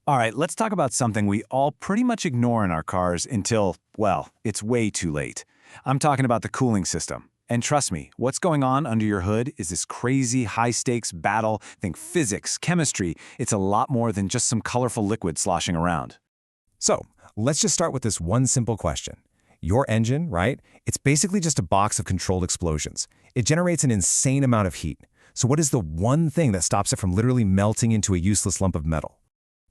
All right, let's talk about something we all pretty much ignore in our cars until, well, it's way too late. I'm talking about the cooling system. And trust me, what's going on under your hood is this crazy high-stakes battle. Think physics, chemistry. It's a lot more than just some colorful liquid sloshing around. So, let's just start with this one simple question. Your engine, right? It's basically just a box of controlled explosions. It generates an insane amount of heat. So what is the one thing that stops it from literally melting into a useless lump of metal?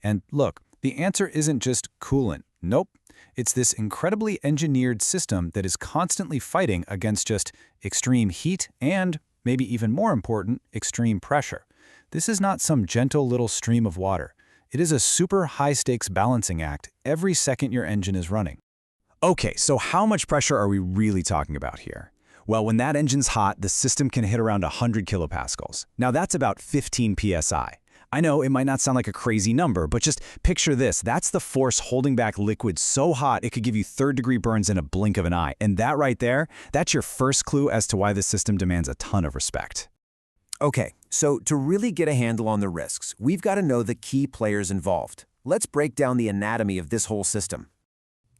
And look, the answer isn't just coolant. Nope. It's this incredibly engineered system that is constantly fighting against just extreme heat and, maybe even more important, extreme pressure. This is not some gentle little stream of water. It is a super high-stakes balancing act every second your engine is running. Okay, so how much pressure are we really talking about here? Well, when that engine's hot, the system can hit around 100 kilopascals. Now that's about 15 psi. I know it might not sound like a crazy number, but just picture this. That's the force holding back liquid so hot it could give you third-degree burns in a blink of an eye. And that right there, that's your first clue as to why this system demands a ton of respect. Okay, so to really get a handle on the risks, we've got to know the key players involved. Let's break down the anatomy of this whole system.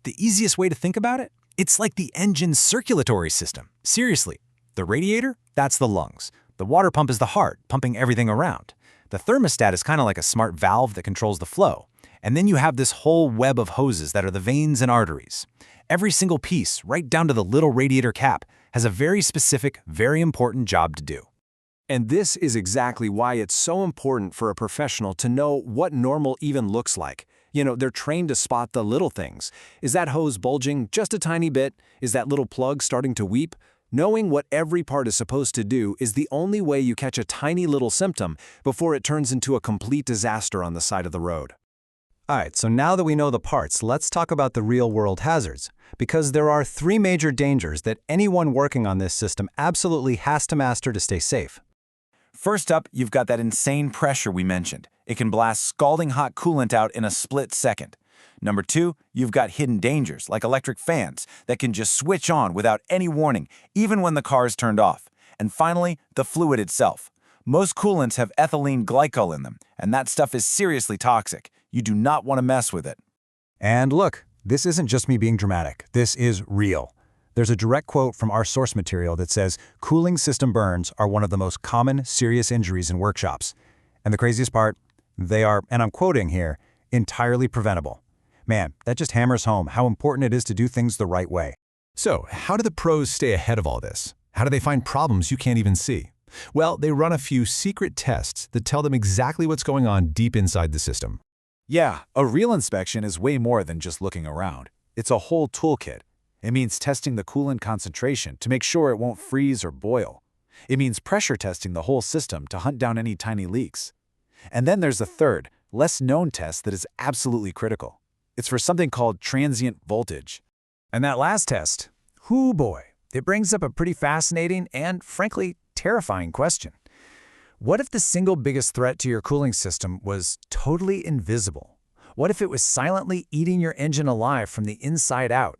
The easiest way to think about it? It's like the engine's circulatory system. Seriously, the radiator, that's the lungs. The water pump is the heart, pumping everything around. The thermostat is kind of like a smart valve that controls the flow. And then you have this whole web of hoses that are the veins and arteries. Every single piece, right down to the little radiator cap, has a very specific, very important job to do. And this is exactly why it's so important for a professional to know what normal even looks like. You know, they're trained to spot the little things. Is that hose bulging just a tiny bit? Is that little plug starting to weep? Knowing what every part is supposed to do is the only way you catch a tiny little symptom before it turns into a complete disaster on the side of the road. All right, so now that we know the parts, let's talk about the real-world hazards. Because there are 3 major dangers that anyone working on this system absolutely has to master to stay safe. First up, you've got that insane pressure we mentioned. It can blast scalding hot coolant out in a split second. Number 2, you've got hidden dangers, like electric fans, that can just switch on without any warning, even when the car is turned off. And finally, the fluid itself. Most coolants have ethylene glycol in them, and that stuff is seriously toxic. You do not want to mess with it. And look, this isn't just me being dramatic. This is real. There's a direct quote from our source material that says, cooling system burns are one of the most common serious injuries in workshops. And the craziest part, they are, and I'm quoting here, entirely preventable. Man, that just hammers home how important it is to do things the right way. So, how do the pros stay ahead of all this? How do they find problems you can't even see? Well, they run a few secret tests that tell them exactly what's going on deep inside the system. Yeah, a real inspection is way more than just looking around. It's a whole toolkit. It means testing the coolant concentration to make sure it won't freeze or boil. It means pressure testing the whole system to hunt down any tiny leaks. And then there's a third, less known test that is absolutely critical. It's for something called transient voltage. And that last test, hoo boy, it brings up a pretty fascinating and, frankly, terrifying question. What if the single biggest threat to your cooling system was totally invisible? What if it was silently eating your engine alive from the inside out?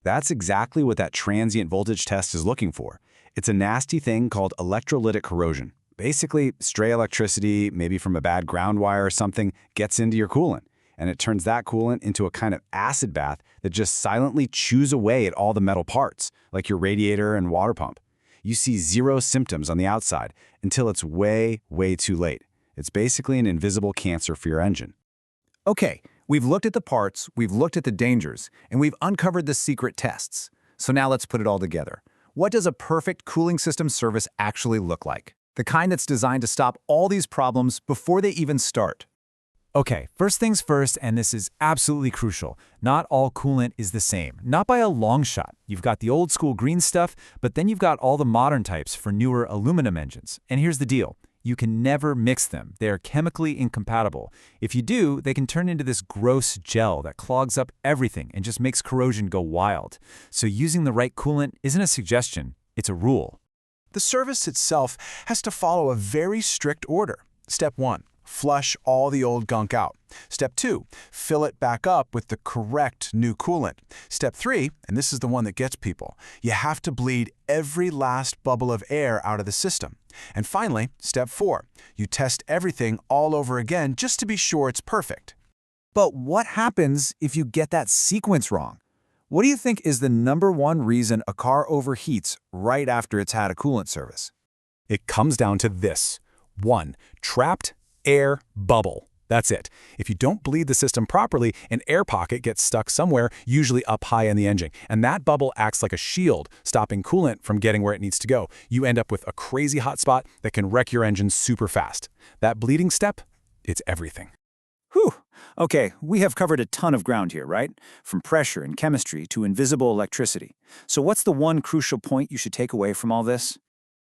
That's exactly what that transient voltage test is looking for. It's a nasty thing called electrolytic corrosion. Basically, stray electricity, maybe from a bad ground wire or something, gets into your coolant. And it turns that coolant into a kind of acid bath that just silently chews away at all the metal parts, like your radiator and water pump. You see zero symptoms on the outside until it's way, way too late. It's basically an invisible cancer for your engine. Okay, we've looked at the parts, we've looked at the dangers, and we've uncovered the secret tests. So now let's put it all together. What does a perfect cooling system service actually look like? The kind that's designed to stop all these problems before they even start. Okay, first things first, and this is absolutely crucial. Not all coolant is the same, not by a long shot. You've got the old school green stuff, but then you've got all the modern types for newer aluminum engines. And here's the deal. You can never mix them. They are chemically incompatible. If you do, they can turn into this gross gel that clogs up everything and just makes corrosion go wild. So using the right coolant isn't a suggestion, it's a rule. The service itself has to follow a very strict order. Step 1. Flush all the old gunk out. Step 2, fill it back up with the correct new coolant. Step 3, and this is the one that gets people, you have to bleed every last bubble of air out of the system. And finally, step 4, you test everything all over again just to be sure it's perfect. But what happens if you get that sequence wrong? What do you think is the #1 reason a car overheats right after it's had a coolant service? It comes down to this. 1. Trapped air bubble. That's it. If you don't bleed the system properly, an air pocket gets stuck somewhere, usually up high in the engine, and that bubble acts like a shield, stopping coolant from getting where it needs to go. You end up with a crazy hot spot that can wreck your engine super fast. That bleeding step, it's everything. Whew. Okay, we have covered a ton of ground here, right? From pressure and chemistry to invisible electricity. So what's the one crucial point you should take away from all this?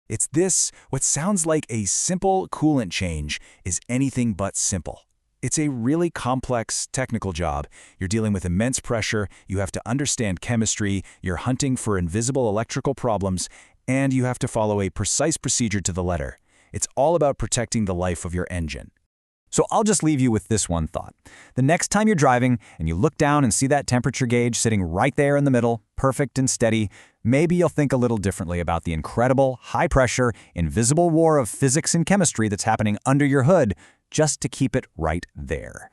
It's this: what sounds like a simple coolant change is anything but simple. It's a really complex technical job. You're dealing with immense pressure, you have to understand chemistry, you're hunting for invisible electrical problems, and you have to follow a precise procedure to the letter. It's all about protecting the life of your engine. So I'll just leave you with this one thought. The next time you're driving and you look down and see that temperature gauge sitting right there in the middle, perfect and steady, maybe you'll think a little differently about the incredible, high-pressure, invisible war of physics and chemistry that's happening under your hood just to keep it right there.